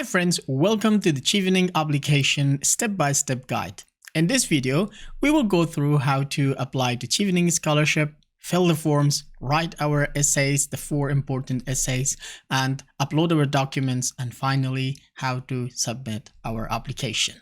Hi friends, welcome to the Chevening application step-by-step guide. In this video, we will go through how to apply to Chevening Scholarship, fill the forms, write our essays, the 4 important essays, and upload our documents, and finally, how to submit our application.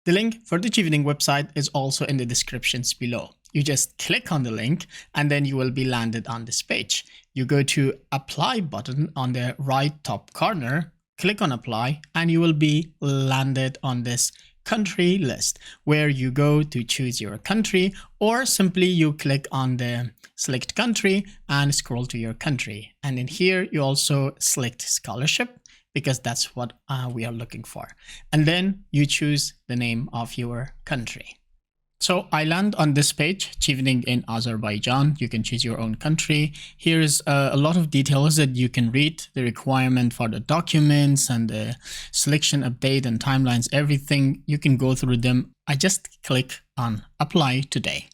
The link for the Chevening website is also in the descriptions below. You just click on the link and then you will be landed on this page. You go to Apply button on the right top corner, click on Apply, and you will be landed on this country list where you go to choose your country, or simply you click on the select country and scroll to your country. And in here, you also select scholarship because that's what we are looking for. And then you choose the name of your country. So I land on this page, Chevening in Azerbaijan. You can choose your own country. Here's a lot of details that you can read, the requirement for the documents and the selection update and timelines, everything. You can go through them. I just click on apply today.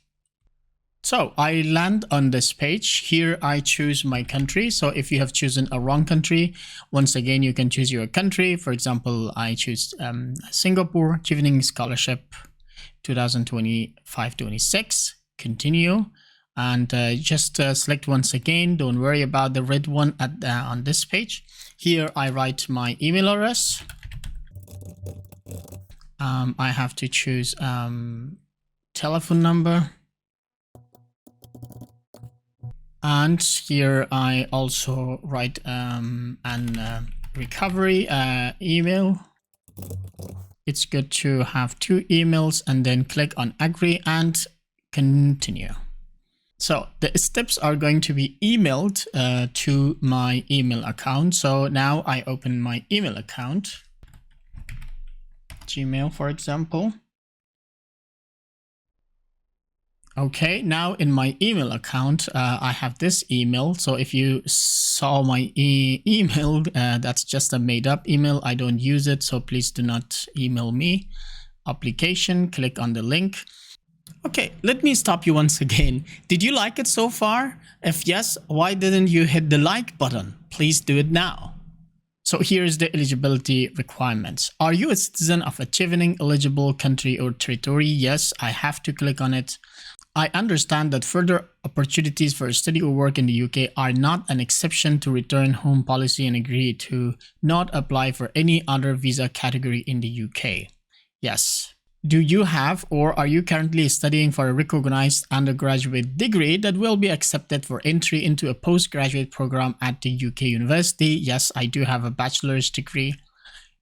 So I land on this page. Here I choose my country. So if you have chosen a wrong country, once again, you can choose your country. For example, I choose Singapore, Chevening Scholarship 2025-26, continue, and just select once again. Don't worry about the red one on this page. Here I write my email address. I have to choose telephone number, and here I also write an recovery email. It's good to have 2 emails, and then click on agree and continue. So the steps are going to be emailed to my email account. So now I open my email account, Gmail, for example. Okay, now in my email account, I have this email. So if you saw my email, that's just a made up email. I don't use it, so please do not email me. Application, click on the link. Okay, let me stop you once again. Did you like it so far? If yes, why didn't you hit the like button? Please do it now. So here's the eligibility requirements. Are you a citizen of a Chevening eligible country or territory? Yes, I have to click on it. I understand that further opportunities for study or work in the UK are not an exception to return home policy, and agree to not apply for any other visa category in the UK. Yes. Do you have, or are you currently studying for a recognized undergraduate degree that will be accepted for entry into a postgraduate program at the UK university? Yes, I do have a bachelor's degree.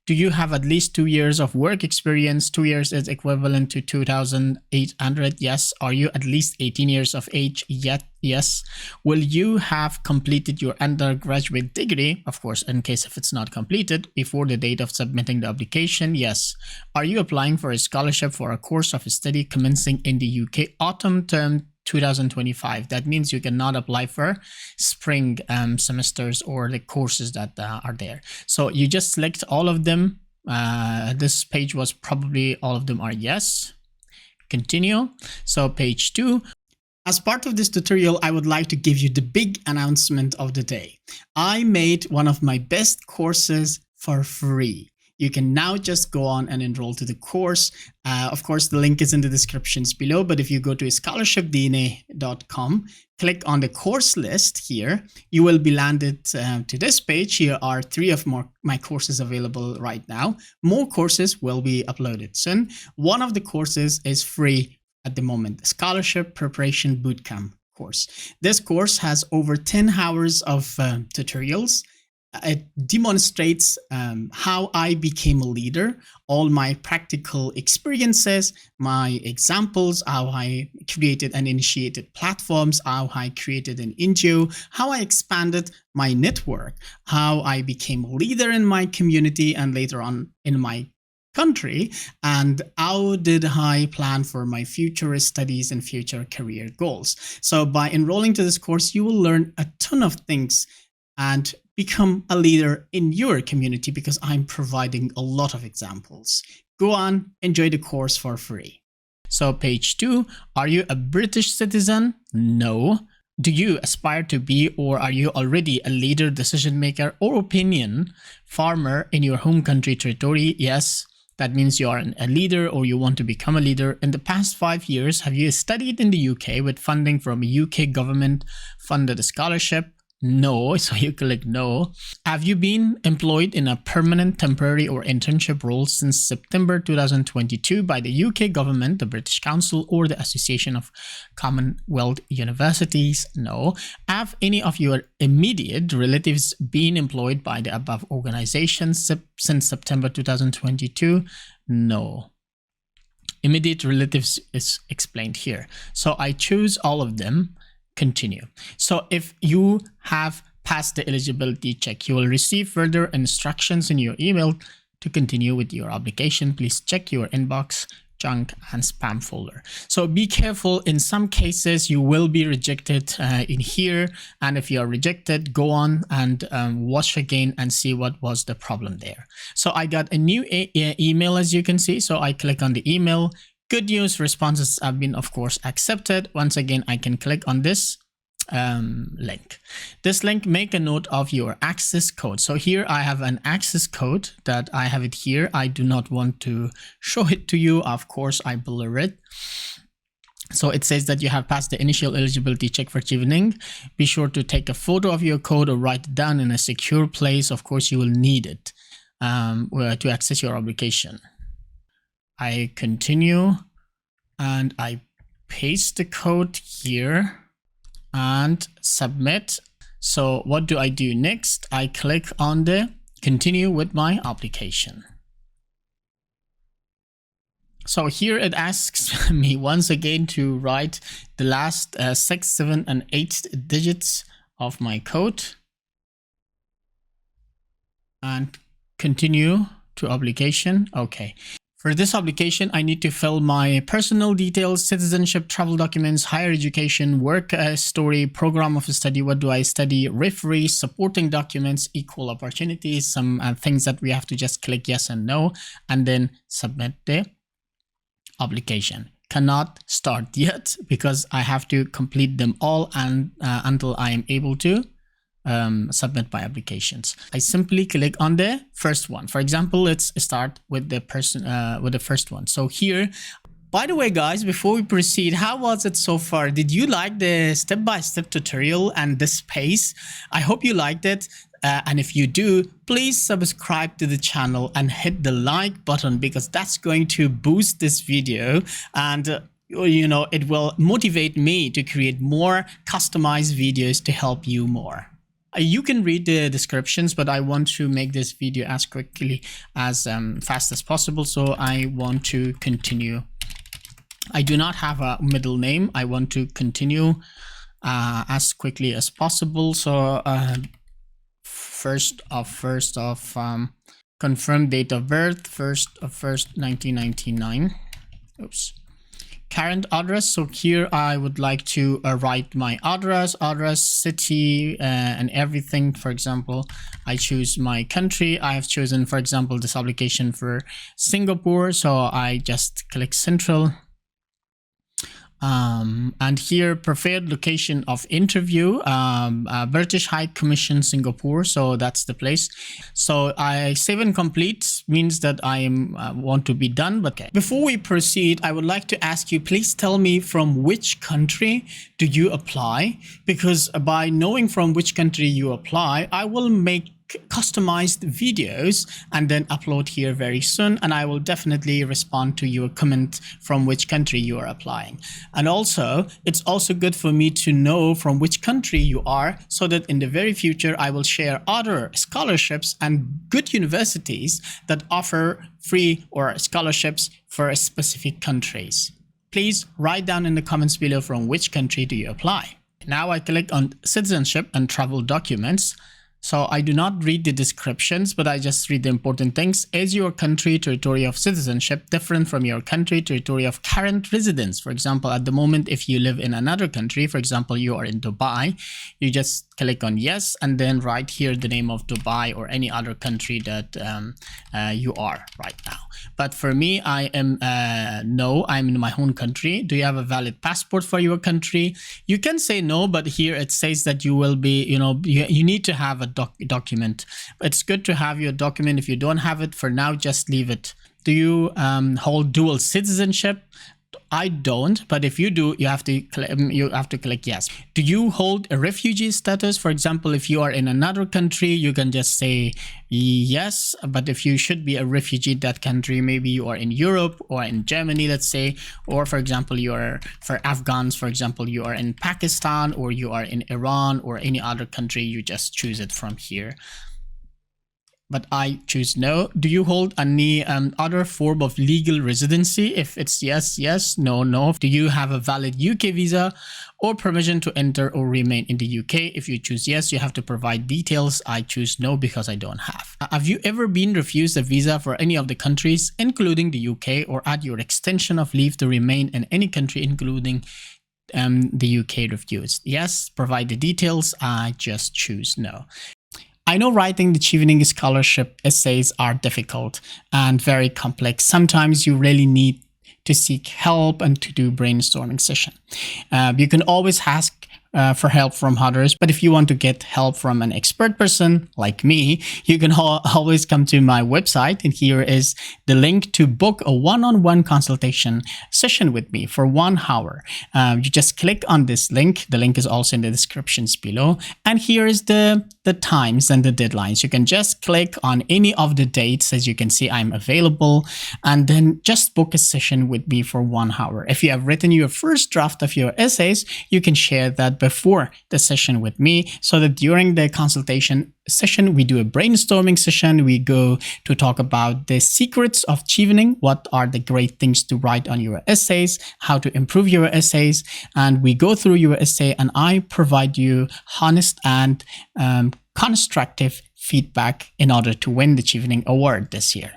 Do you have at least 2 years of work experience? 2 years is equivalent to 2,800. Yes. Are you at least 18 years of age? Yet? Yes. Will you have completed your undergraduate degree, of course, in case if it's not completed, before the date of submitting the application? Yes. Are you applying for a scholarship for a course of study commencing in the UK autumn term 2025? That means you cannot apply for spring semesters or the courses that are there. So you just select all of them. This page was probably all of them are yes. Continue. So page 2. As part of this tutorial, I would like to give you the big announcement of the day. I made one of my best courses for free. You can now just go on and enroll to the course. Of course, the link is in the descriptions below, but if you go to scholarshipdna.com, click on the course list here, you will be landed to this page. Here are 3 of my courses available right now. More courses will be uploaded soon. One of the courses is free at the moment, Scholarship Preparation Bootcamp course. This course has over 10 hours of tutorials. It demonstrates how I became a leader, all my practical experiences, my examples, how I created and initiated platforms, how I created an NGO, how I expanded my network, how I became a leader in my community and later on in my country, and how did I plan for my future studies and future career goals. So by enrolling to this course, you will learn a ton of things and become a leader in your community because I'm providing a lot of examples. Go on, enjoy the course for free. So page 2, are you a British citizen? No. Do you aspire to be, or are you already a leader, decision maker, or opinion farmer in your home country territory? Yes, that means you are a leader or you want to become a leader. In the past 5 years, have you studied in the UK with funding from a UK government funded scholarship? No, so you click no. Have you been employed in a permanent, temporary, or internship role since September 2022 by the UK government, the British Council, or the Association of Commonwealth Universities? No. Have any of your immediate relatives been employed by the above organizations since September 2022? No. Immediate relatives is explained here. So I choose all of them. Continue. So if you have passed the eligibility check, you will receive further instructions in your email to continue with your application. Please check your inbox, junk, and spam folder. So be careful. In some cases, you will be rejected in here. And if you are rejected, go on and watch again and see what was the problem there. So I got a new email, as you can see. So I click on the email. Good news, responses have been, of course, accepted. Once again, I can click on this link. This link, make a note of your access code. So here I have an access code that I have it here. I do not want to show it to you. Of course, I blur it. So it says that you have passed the initial eligibility check for Chevening. Be sure to take a photo of your code or write it down in a secure place. Of course, you will need it to access your application. I continue and I paste the code here and submit. So what do I do next? I click on the continue with my application. So here it asks me once again to write the last 6, 7, and 8 digits of my code and continue to application. Okay. For this application, I need to fill my personal details, citizenship, travel documents, higher education, work story, program of study, what do I study, referees, supporting documents, equal opportunities, some things that we have to just click yes and no, and then submit the application. Cannot start yet because I have to complete them all and until I am able to submit my applications. I simply click on the first one. For example, let's start with the first one. So here, by the way, guys, before we proceed, how was it so far? Did you like the step-by-step tutorial and this pace? I hope you liked it. And if you do, please subscribe to the channel and hit the like button because that's going to boost this video and you know, it will motivate me to create more customized videos to help you more. You can read the descriptions, but I want to make this video as quickly as fast as possible. So I want to continue. I do not have a middle name. I want to continue as quickly as possible. So first of confirm date of birth, 1st of 1st 1999. Oops. Current address. So here I would like to write my address, city, and everything. For example, I choose my country. I have chosen, for example, this application for Singapore. So I just click central. And here preferred location of interview, British High Commission Singapore. So that's the place. So I save and complete means that I want to be done. But okay. Before we proceed, I would like to ask you, please tell me from which country do you apply? Because by knowing from which country you apply, I will make customized videos and then upload here very soon, and I will definitely respond to your comment from which country you are applying. And also it's also good for me to know from which country you are so that in the very future I will share other scholarships and good universities that offer free or scholarships for specific countries. Please write down in the comments below from which country do you apply. Now I click on citizenship and travel documents. So I do not read the descriptions, but I just read the important things. Is your country territory of citizenship different from your country territory of current residence? For example, at the moment, if you live in another country, for example, you are in Dubai, you just click on yes, and then write here the name of Dubai or any other country that you are right now. But for me, I am no, I'm in my own country. Do you have a valid passport for your country? You can say no, but here it says that you will be, you need to have a document. It's good to have your document. If you don't have it for now, just leave it. Do you hold dual citizenship? I don't, but if you do, you have to click yes. Do you hold a refugee status? For example, if you are in another country, you can just say yes. But if you should be a refugee in that country, maybe you are in Europe or in Germany, let's say, or for example, you are for Afghans, for example, you are in Pakistan or you are in Iran or any other country, you just choose it from here. But I choose no. Do you hold any other form of legal residency? If it's yes, yes, no, no. Do you have a valid UK visa or permission to enter or remain in the UK? If you choose yes, you have to provide details. I choose no because I don't have. Have you ever been refused a visa for any of the countries, including the UK, or at your extension of leave to remain in any country, including the UK refused? Yes, provide the details. I just choose no. I know writing the Chevening Scholarship essays are difficult and very complex. Sometimes you really need to seek help and to do brainstorming session. You can always ask for help from others, but if you want to get help from an expert person like me, you can always come to my website, and here is the link to book a one-on-one consultation session with me for 1 hour. You just click on this link. The link is also in the descriptions below, and here is the times and the deadlines. You can just click on any of the dates. As you can see, I'm available, and then just book a session with me for 1 hour. If you have written your first draft of your essays, you can share that before the session with me, so that during the consultation session, we do a brainstorming session. We go to talk about the secrets of Chevening, what are the great things to write on your essays, how to improve your essays, and we go through your essay, and I provide you honest and constructive feedback in order to win the Chevening Award this year.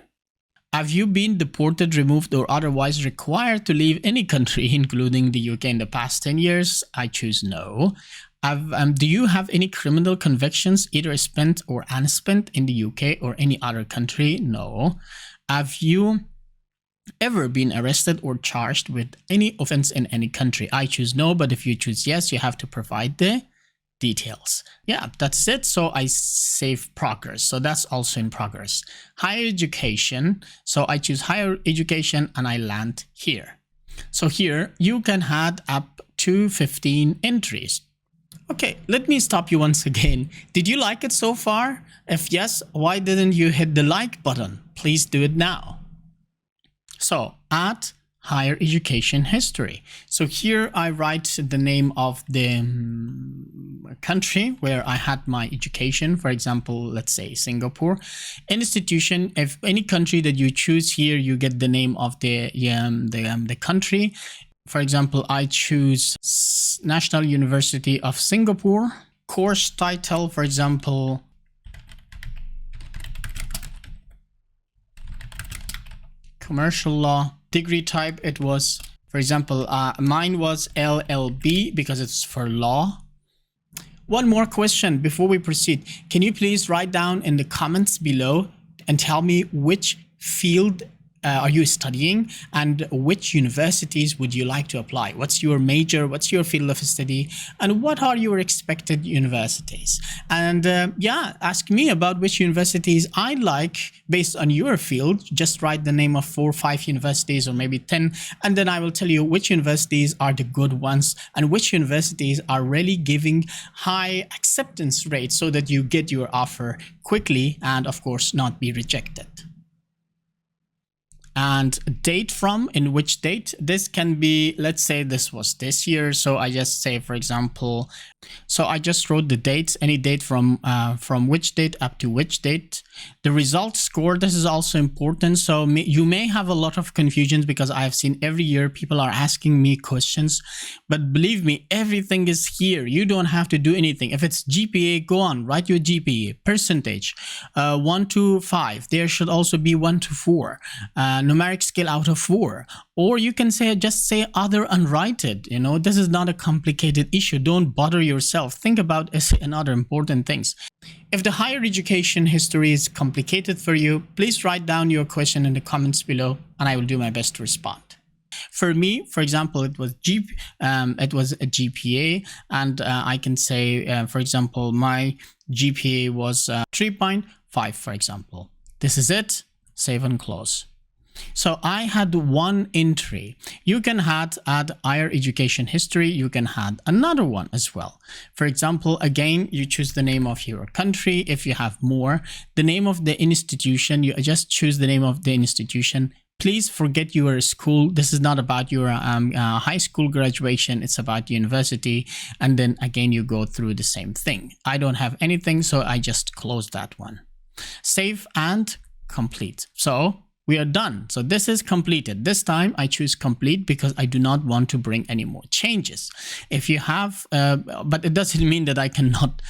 Have you been deported, removed, or otherwise required to leave any country, including the UK, in the past 10 years? I choose no. Do you have any criminal convictions, either spent or unspent, in the UK or any other country? No. Have you ever been arrested or charged with any offense in any country? I choose no, but if you choose yes, you have to provide the details. Yeah, that's it. So I save progress. So that's also in progress. Higher education. So I choose higher education and I land here. So here you can add up to 15 entries. Okay, let me stop you once again. Did you like it so far? If yes, why didn't you hit the like button? Please do it now. So add higher education history. So here I write the name of the country where I had my education. For example, let's say Singapore. Institution, if any country that you choose here, you get the name of the country. For example, I choose National University of Singapore. Course title, for example, commercial law. Degree type, it was, for example, mine was LLB because it's for law. One more question before we proceed. Can you please write down in the comments below and tell me which field are you studying and which universities would you like to apply? What's your major? What's your field of study? And what are your expected universities? And yeah, ask me about which universities I like based on your field. Just write the name of 4 or 5 universities or maybe 10, and then I will tell you which universities are the good ones and which universities are really giving high acceptance rates so that you get your offer quickly and of course not be rejected. And date from, in which date? This can be, let's say this was this year. So I just say, for example, so I just wrote the dates, any date from which date up to which date. The result score, this is also important. So you may have a lot of confusions because I have seen every year people are asking me questions, but believe me, everything is here. You don't have to do anything. If it's GPA, go on, write your GPA, percentage, 1 to 5. There should also be 1 to 4. No numeric scale out of 4. Or you can say, just say other unrated. You know, this is not a complicated issue. Don't bother yourself. Think about another important things. If the higher education history is complicated for you, please write down your question in the comments below and I will do my best to respond. For me, for example, it was a GPA, and I can say, for example, my GPA was 3.5, for example. This is it. Save and close. So I had one entry. You can add higher education history. You can add another one as well. For example, again, you choose the name of your country. If you have more, the name of the institution, you just choose the name of the institution. Please forget your school. This is not about your high school graduation. It's about university. And then again, you go through the same thing. I don't have anything, so I just close that one. Save and complete. So we are done. So this is completed. This time I choose complete because I do not want to bring any more changes. If you have, but it doesn't mean that I cannot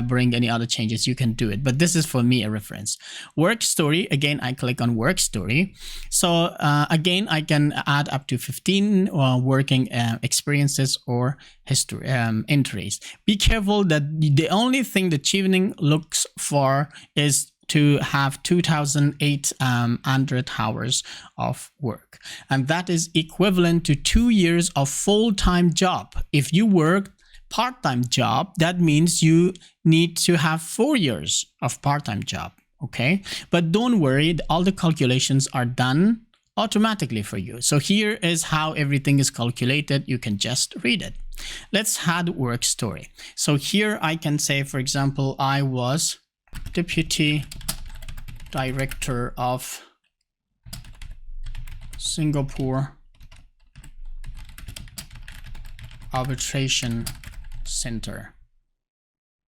bring any other changes. You can do it, but this is for me a reference. Work story, again, I click on work story. So again, I can add up to 15 working experiences or history entries. Be careful that the only thing that Chevening looks for is to have 2,800 hours of work. And that is equivalent to 2 years of full-time job. If you work part-time job, that means you need to have 4 years of part-time job. Okay, but don't worry, all the calculations are done automatically for you. So here is how everything is calculated. You can just read it. Let's add work story. So here I can say, for example, I was Deputy Director of Singapore Arbitration Center.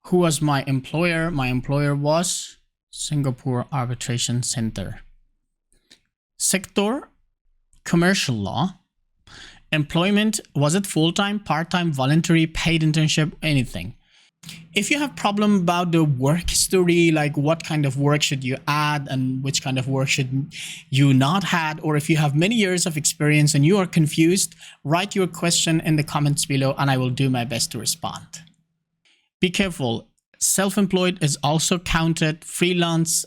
Who was my employer? My employer was Singapore Arbitration Center. Sector, commercial law. Employment, was it full-time, part-time, voluntary, paid internship, anything? If you have problem about the work history, like what kind of work should you add and which kind of work should you not add, or if you have many years of experience and you are confused, write your question in the comments below and I will do my best to respond. Be careful. Self-employed is also counted. Freelance,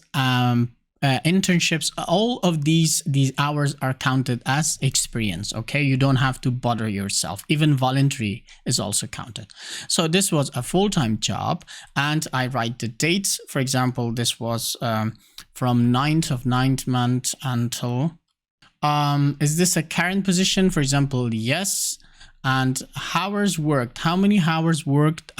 internships, all of these hours are counted as experience. Okay, you don't have to bother yourself. Even voluntary is also counted. So this was a full-time job and I write the dates. For example, this was from 9th of 9th month until is this a current position? For example, yes. And hours worked, how many hours worked,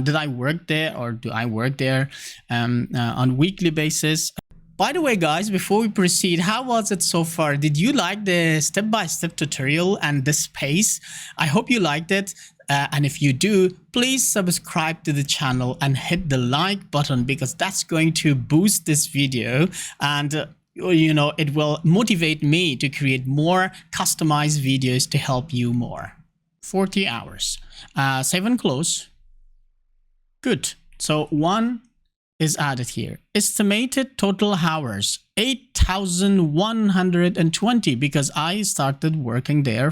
did I work there or do I work there on weekly basis? By the way, guys, before we proceed, how was it so far? Did you like the step-by-step tutorial and this pace? I hope you liked it. And if you do, please subscribe to the channel and hit the like button because that's going to boost this video and you know, it will motivate me to create more customized videos to help you more. 40 hours. Save and close. Good. So one is added here. Estimated total hours 8,120 because I started working there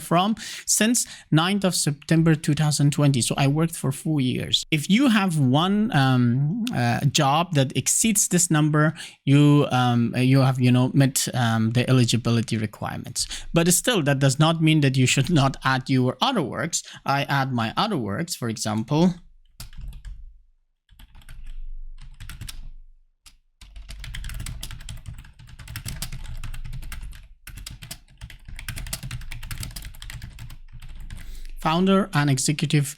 since 9th of September 2020. So I worked for 4 years. If you have one job that exceeds this number, you have met the eligibility requirements. But still, that does not mean that you should not add your other works. I add my other works, for example. Founder and executive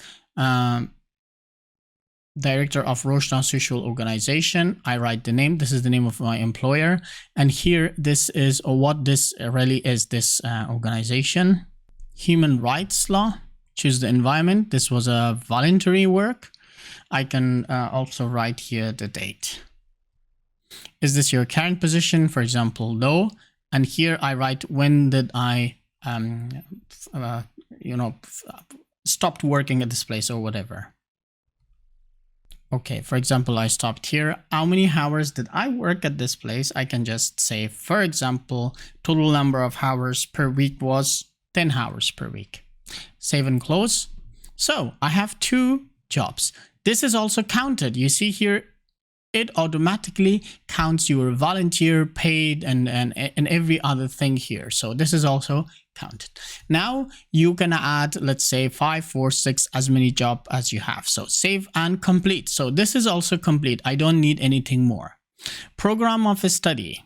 director of Rochdale Social Organization. I write the name. This is the name of my employer. And here, this is what this really is, this organization. Human rights law. Choose the environment. This was a voluntary work. I can also write here the date. Is this your current position? For example, no. And here I write when did I stopped working at this place or whatever. Okay, for example, I stopped here. How many hours did I work at this place? I can just say, for example, total number of hours per week was 10 hours per week. Save and close. So I have 2 jobs. This is also counted. You see here, it automatically counts your volunteer, paid, and every other thing here. So this is also counted. Now you can add, let's say 5, 4, 6, as many jobs as you have. So save and complete. So this is also complete. I don't need anything more. Program of study.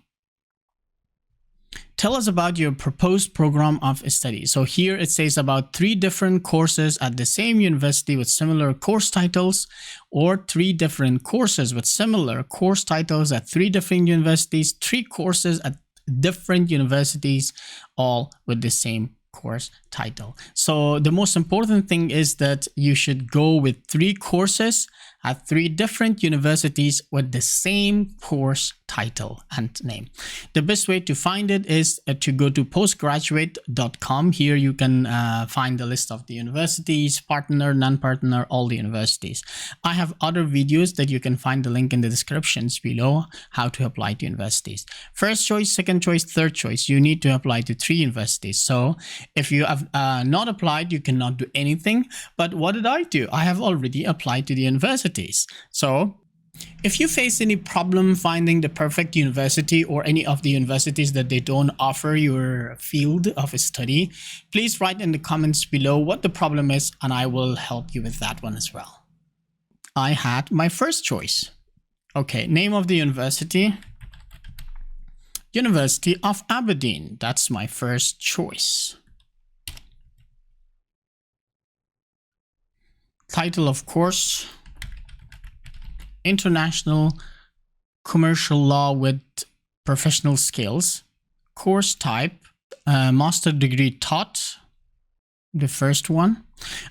Tell us about your proposed program of study. So here it says about 3 different courses at the same university with similar course titles, or 3 different courses with similar course titles at 3 different universities, 3 courses at different universities, all with the same course title. So the most important thing is that you should go with 3 courses at 3 different universities with the same course title and name. The best way to find it is to go to postgraduate.com. Here you can find the list of the universities, partner, non-partner, all the universities. I have other videos that you can find the link in the descriptions below, how to apply to universities. First choice, second choice, third choice. You need to apply to 3 universities. So if you have not applied, you cannot do anything. But what did I do? I have already applied to the universities. So if you face any problem finding the perfect university or any of the universities that they don't offer your field of study, please write in the comments below what the problem is, and I will help you with that one as well. I had my first choice. Okay, name of the university. University of Aberdeen. That's my first choice. Title of course. International Commercial Law with Professional Skills. Course type, master degree taught, the first one.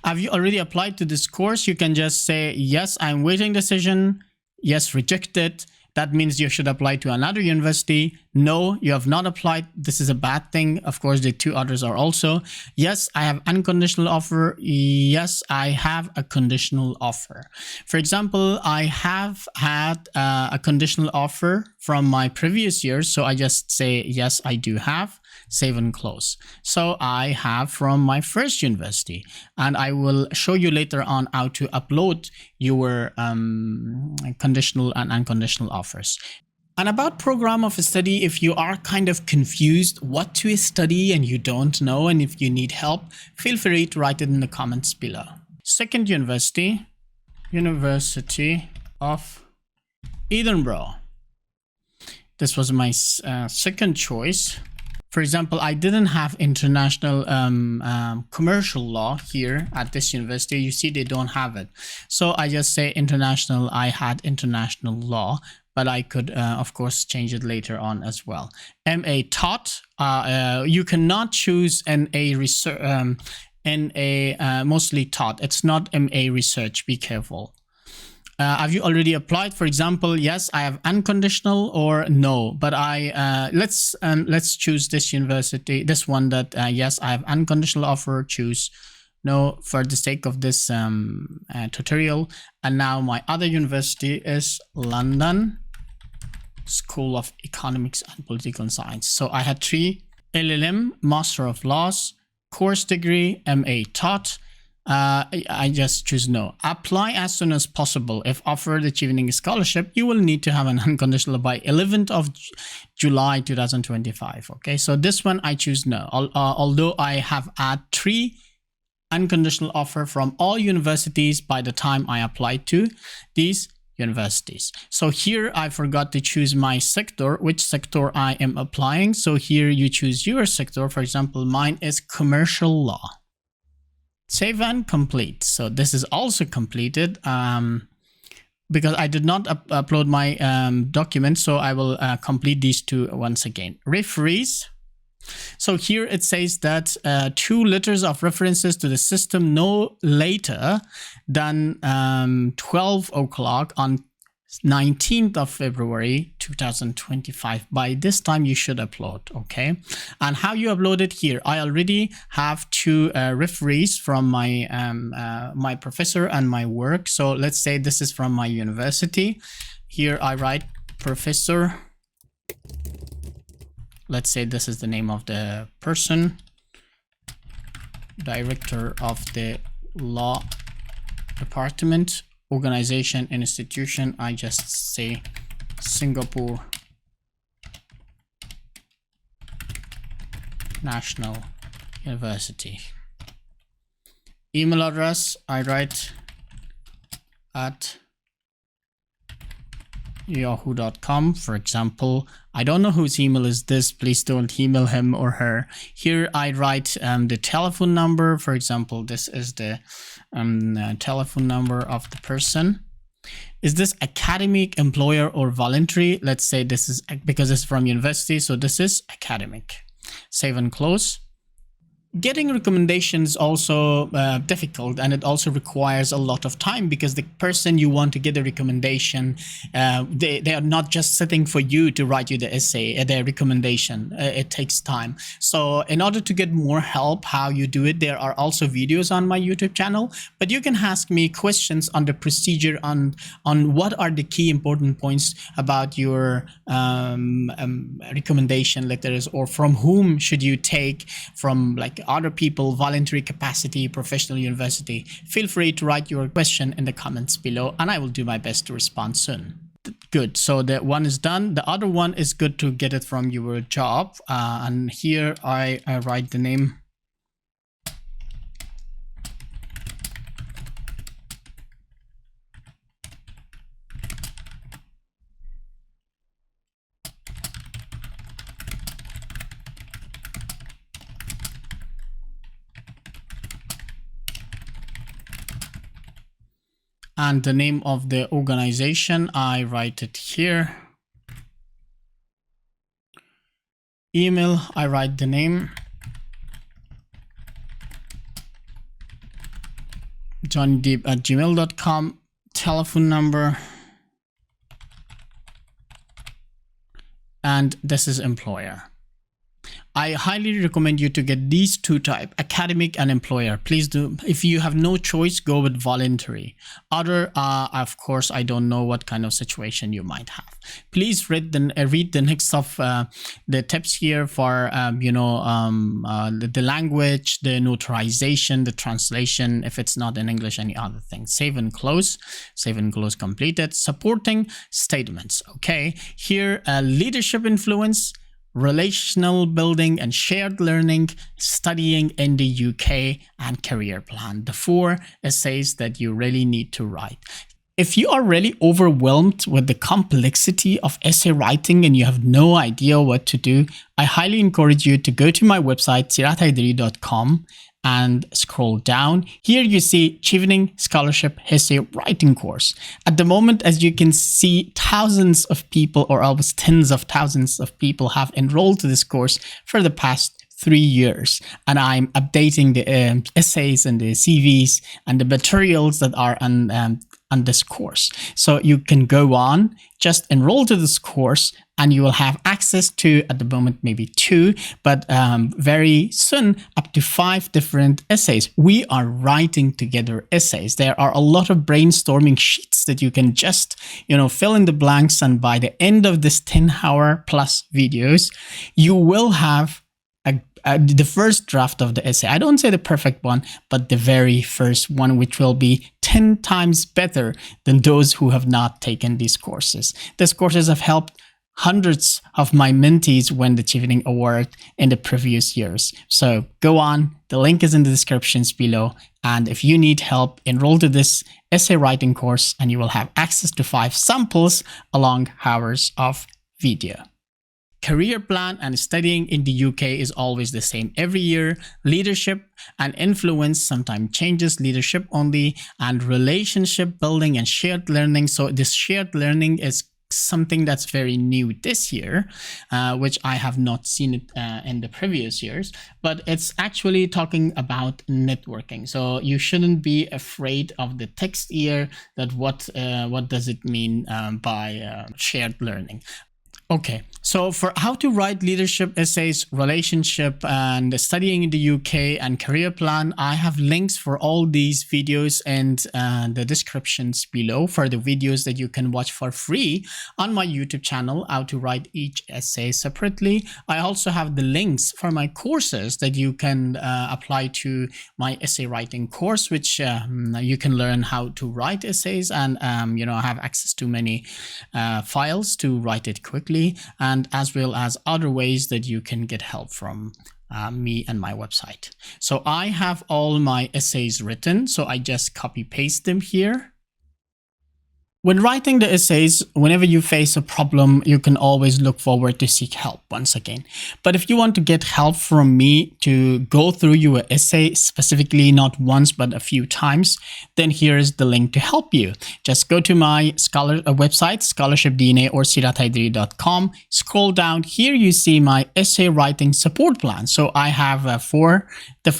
Have you already applied to this course? You can just say, yes, I'm waiting decision. Yes, rejected. That means you should apply to another university. No, you have not applied. This is a bad thing. Of course, the 2 others are also. Yes, I have unconditional offer. Yes, I have a conditional offer. For example, I have had a conditional offer from my previous years. So I just say, yes, I do have. Save and close. So I have from my first university, and I will show you later on how to upload your conditional and unconditional offers. And about program of study, if you are kind of confused what to study and you don't know, and if you need help, feel free to write it in the comments below. Second university, University of Edinburgh. This was my second choice. For example, I didn't have international commercial law here at this university. You see, they don't have it. So I just say international. I had international law, but I could, of course, change it later on as well. MA taught. You cannot choose NA research, NA mostly taught. It's not MA research. Be careful. Have you already applied? For example, yes, I have unconditional, or no. But let's choose this university, this one that yes, I have unconditional offer. Choose no for the sake of this tutorial. And now my other university is London School of Economics and Political Science. So I had 3: LLM, Master of Laws, course degree, MA taught. I just choose no. Apply as soon as possible. If offered the Chevening Scholarship, you will need to have an unconditional by 11th of July 2025. Okay, so this one I choose no. Although I have had 3 unconditional offer from all universities by the time I applied to these universities. So here I forgot to choose my sector, which sector I am applying. So here you choose your sector. For example, mine is commercial law. Save and complete. So this is also completed because I did not upload my document. So I will complete these 2 once again. Referees. So here it says that 2 letters of references to the system no later than 12 o'clock on 19th of February 2025. By this time you should upload. Okay, and how you upload it here, I already have two referees from my my professor and my work. So let's say this is from my university. Here I write professor. Let's say this is the name of the person, director of the law department, organization, institution. I just say Singapore National University. Email address, I write at yahoo.com, for example. I don't know whose email is this. Please don't email him or her. Here I write the telephone number. For example, this is the telephone number of the person. Is this academic, employer, or voluntary? Let's say this is, because it's from university, so this is academic. Save and close. Getting recommendations also difficult, and it also requires a lot of time, because the person you want to get a recommendation, they are not just sitting for you to write you the essay, their recommendation. It takes time. So in order to get more help how you do it, there are also videos on my YouTube channel, but you can ask me questions on the procedure, on what are the key important points about your recommendation letters, or from whom should you take, from like other people, voluntary capacity, professional university. Feel free to write your question in the comments below, and I will do my best to respond soon. Good, so that one is done. The other one is good to get it from your job, and here I write the name. And the name of the organization, I write it here. Email, I write the name. johnnydeep@gmail.com. Telephone number. And this is employer. I highly recommend you to get these two types, academic and employer. Please do. If you have no choice, go with voluntary. Other, of course, I don't know what kind of situation you might have. Please read the next of the tips here for the language, the notarization, the translation, if it's not in English, any other thing. Save and close. Save and close completed. Supporting statements. Okay, here leadership influence, relational building and shared learning, studying in the UK, and career plan. The 4 essays that you really need to write. If you are really overwhelmed with the complexity of essay writing and you have no idea what to do, I highly encourage you to go to my website, sirat.com, and scroll down. Here you see Chevening Scholarship Essay Writing Course. At the moment, as you can see, thousands of people, or almost tens of thousands of people, have enrolled to this course for the past 3 years, and I'm updating the essays and the CVs and the materials that are on this course. So you can go on, just enroll to this course, and you will have access to, at the moment, maybe 2, but very soon up to 5 different essays. We are writing together essays. There are a lot of brainstorming sheets that you can just, fill in the blanks, and by the end of this 10-hour plus videos, you will have the first draft of the essay. I don't say the perfect one, but the very first one, which will be 10 times better than those who have not taken these courses. These courses have helped hundreds of my mentees win the Chevening Award in the previous years. So go on, the link is in the descriptions below. And if you need help, enroll to this essay writing course, and you will have access to 5 samples along hours of video. Career plan and studying in the UK is always the same every year. Leadership and influence sometimes changes, leadership only, and relationship building and shared learning. So this shared learning is something that's very new this year, which I have not seen it in the previous years, but it's actually talking about networking. So you shouldn't be afraid of the text here, that what does it mean by shared learning. Okay, so for how to write leadership essays, relationship, and studying in the UK and career plan, I have links for all these videos and the descriptions below for the videos that you can watch for free on my YouTube channel, how to write each essay separately. I also have the links for my courses that you can apply to my essay writing course, which you can learn how to write essays and have access to many files to write it quickly, and as well as other ways that you can get help from me and my website. So I have all my essays written, so I just copy paste them here. When writing the essays, whenever you face a problem, you can always look forward to seek help once again. But if you want to get help from me to go through your essay, specifically not once, but a few times, then here is the link to help you. Just go to my website, scholarship.dna or sirat.com. Scroll down. Here you see my essay writing support plan. So I have four.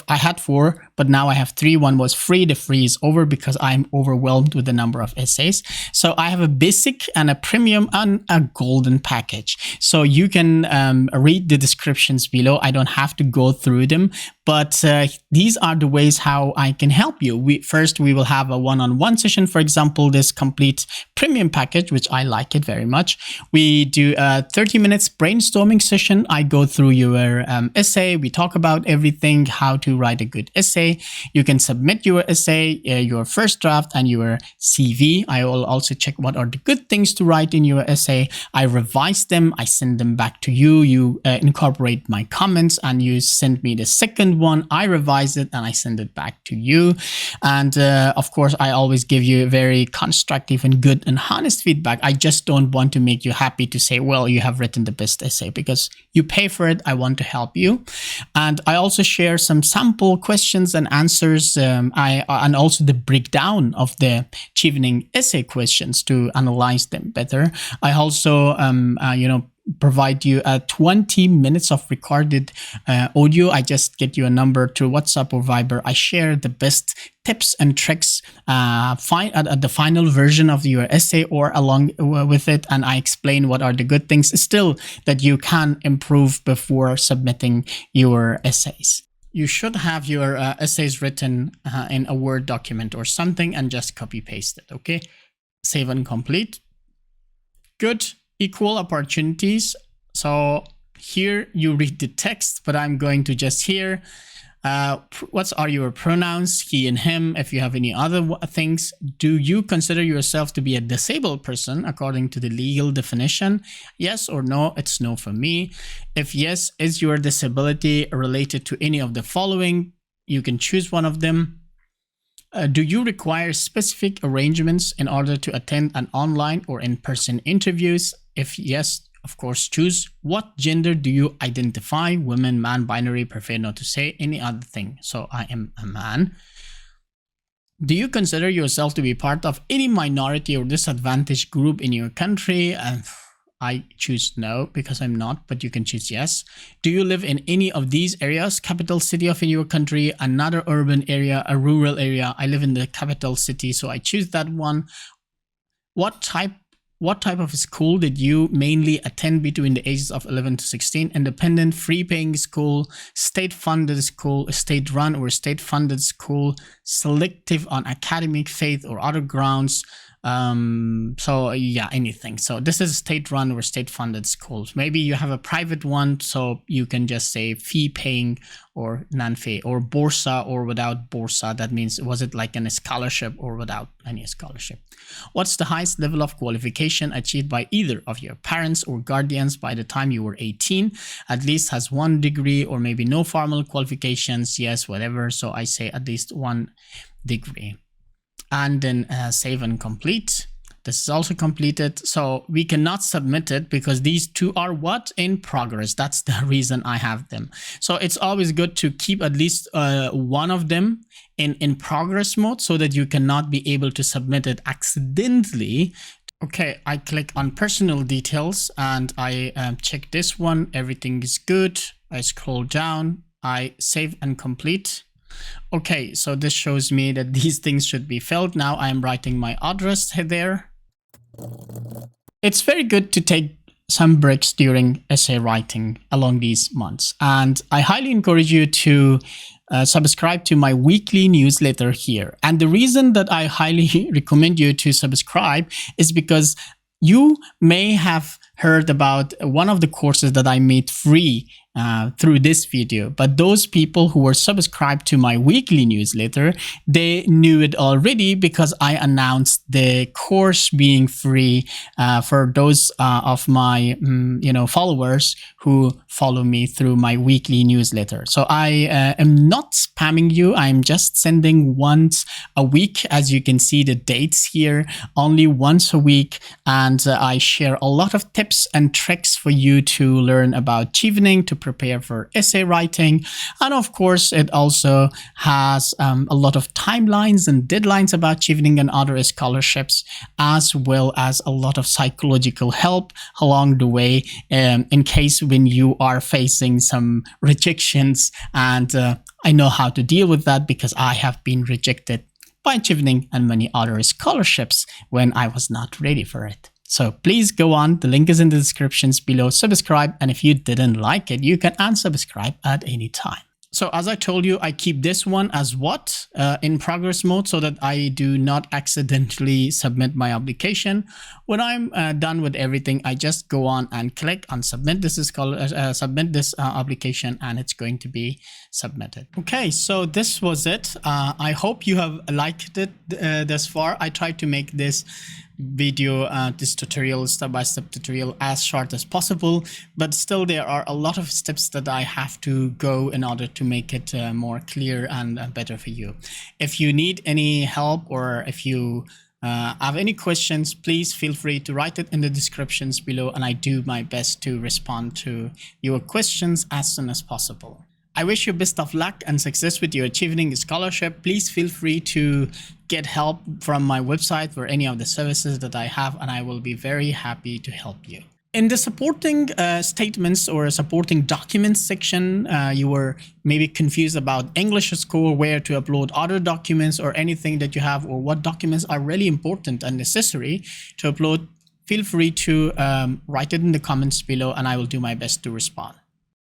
I had four, but now I have three. One was free. The free is over because I'm overwhelmed with the number of essays. So I have a basic and a premium and a golden package. So you can read the descriptions below. I don't have to go through them, but these are the ways how I can help you. First, we will have a one-on-one session. For example, this complete premium package, which I like it very much. We do a 30 minutes brainstorming session. I go through your essay. We talk about everything, how to write a good essay. You can submit your essay, your first draft, and your CV. I will also check what are the good things to write in your essay. I revise them. I send them back to you. You incorporate my comments and you send me the second one. I revise it and I send it back to you. And of course, I always give you very constructive and good and honest feedback. I just don't want to make you happy to say, well, you have written the best essay, because you pay for it. I want to help you. And I also share some sample questions and answers, and also the breakdown of the Chevening essay questions to analyze them better. I also, provide you 20 minutes of recorded audio. I just get you a number through WhatsApp or Viber. I share the best tips and tricks at the final version of your essay or along with it, and I explain what are the good things still that you can improve before submitting your essays. You should have your essays written in a Word document or something and just copy paste it, okay? Save and complete. Good. Equal opportunities. So here you read the text, but I'm going to just here. What are your pronouns? He and him. If you have any other things, do you consider yourself to be a disabled person according to the legal definition? Yes or no? It's no for me. If yes, is your disability related to any of the following? You can choose one of them. Do you require specific arrangements in order to attend an online or in-person interviews? If yes, of course, choose. What gender do you identify? Woman, man, binary, prefer not to say any other thing. So I am a man. Do you consider yourself to be part of any minority or disadvantaged group in your country? I choose no because I'm not, but you can choose yes. Do you live in any of these areas? Capital city of your country, another urban area, a rural area. I live in the capital city, so I choose that one. What type of school did you mainly attend between the ages of 11 to 16? Independent, free-paying school, state-funded school, state-run or state-funded school, selective on academic, faith, or other grounds. So yeah, anything. So this is state-run or state-funded schools. Maybe you have a private one, so you can just say fee-paying or non-fee, or Borsa or without Borsa. That means, was it like a scholarship or without any scholarship? What's the highest level of qualification achieved by either of your parents or guardians by the time you were 18? At least has one degree, or maybe no formal qualifications. Yes, whatever. So I say at least one degree. And then save and complete. This is also completed. So we cannot submit it because these two are what? In progress. That's the reason I have them. So it's always good to keep at least one of them in progress mode so that you cannot be able to submit it accidentally Okay, I click on personal details and I check this one. Everything is good. I scroll down, I save and complete. Okay, so this shows me that these things should be filled. Now I'm writing my address there. It's very good to take some breaks during essay writing along these months. And I highly encourage you to subscribe to my weekly newsletter here. And the reason that I highly recommend you to subscribe is because you may have heard about one of the courses that I made free through this video, but those people who were subscribed to my weekly newsletter, they knew it already because I announced the course being free for those of my followers who follow me through my weekly newsletter. So I am not spamming you. I'm just sending once a week. As you can see the dates here, only once a week, and I share a lot of tips and tricks for you to learn about Chevening, to prepare for essay writing. And of course, it also has a lot of timelines and deadlines about Chevening and other scholarships, as well as a lot of psychological help along the way in case when you are facing some rejections. And I know how to deal with that because I have been rejected by Chevening and many other scholarships when I was not ready for it. So please go on. The link is in the descriptions below. Subscribe. And if you didn't like it, you can unsubscribe at any time. So as I told you, I keep this one as what in progress mode so that I do not accidentally submit my application. When I'm done with everything, I just go on and click on submit. This is called submit this application, and it's going to be submitted. Okay, so this was it. I hope you have liked it thus far. I tried to make this video, this tutorial, step-by-step tutorial, as short as possible, but still there are a lot of steps that I have to go in order to make it more clear and better for you. If you need any help, or if you have any questions, please feel free to write it in the descriptions below, and I do my best to respond to your questions as soon as possible. I wish you best of luck and success with your Chevening Scholarship. Please feel free to get help from my website for any of the services that I have, and I will be very happy to help you. In the supporting statements or supporting documents section, you were maybe confused about English score, where to upload other documents or anything that you have, or what documents are really important and necessary to upload. Feel free to write it in the comments below, and I will do my best to respond.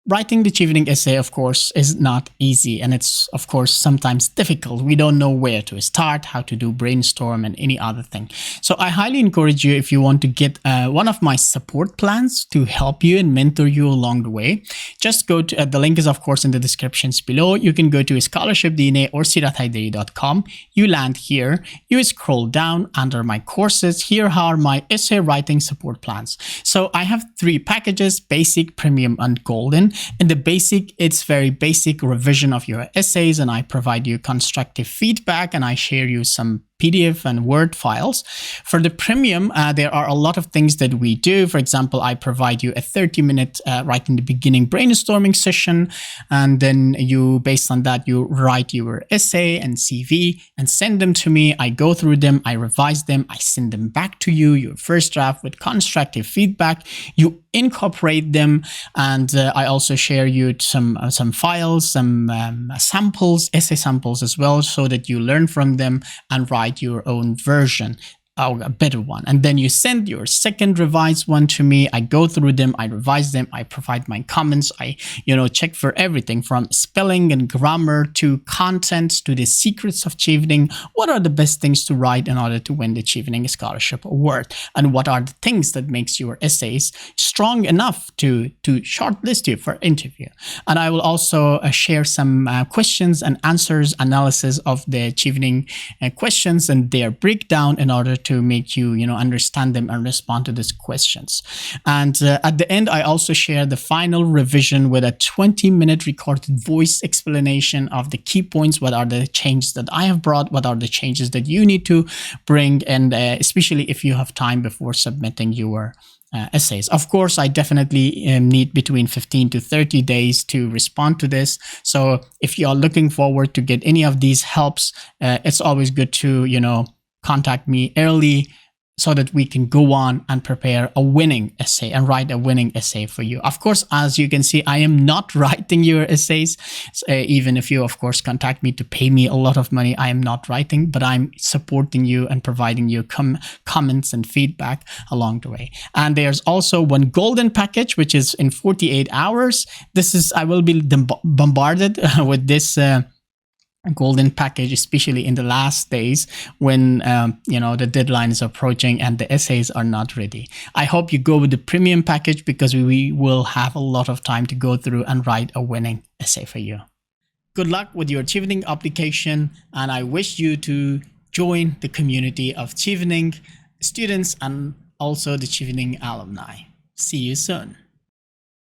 Writing the Chevening essay, of course, is not easy, and it's, of course, sometimes difficult. We don't know where to start, how to do brainstorm, and any other thing. So I highly encourage you, if you want to get one of my support plans to help you and mentor you along the way, just go to, the link is, of course, in the descriptions below. You can go to scholarship.dna or sirat.com. You land here. You scroll down under my courses. Here are my essay writing support plans. So I have 3 packages: basic, premium, and golden. In the basic, it's very basic revision of your essays, and I provide you constructive feedback, and I share you some PDF and Word files. For the premium, there are a lot of things that we do. For example, I provide you a 30-minute right in the beginning brainstorming session, and then you, based on that, you write your essay and CV and send them to me. I go through them, I revise them, I send them back to you, your first draft with constructive feedback. You incorporate them, and I also share you some files, some samples, essay samples as well, so that you learn from them and write your own version, a better one. And then you send your second revised one to me. I go through them, I revise them, I provide my comments, I check for everything from spelling and grammar to content to the secrets of Chevening. What are the best things to write in order to win the Chevening Scholarship Award? And what are the things that makes your essays strong enough to shortlist you for interview? And I will also share some questions and answers, analysis of the Chevening questions and their breakdown in order to make you, understand them and respond to these questions. And at the end, I also share the final revision with a 20-minute recorded voice explanation of the key points. What are the changes that I have brought? What are the changes that you need to bring? And especially if you have time before submitting your essays. Of course, I definitely need between 15 to 30 days to respond to this. So if you are looking forward to get any of these helps, it's always good to, contact me early so that we can go on and prepare a winning essay and write a winning essay for you. Of course, as you can see, I am not writing your essays. Even if you, of course, contact me to pay me a lot of money, I am not writing, but I'm supporting you and providing you comments and feedback along the way. And there's also one golden package, which is in 48 hours. I will be bombarded with this golden package, especially in the last days when the deadline is approaching and the essays are not ready. I hope you go with the premium package because we will have a lot of time to go through and write a winning essay for you. Good luck with your Chevening application, and I wish you to join the community of Chevening students and also the Chevening alumni. See you soon.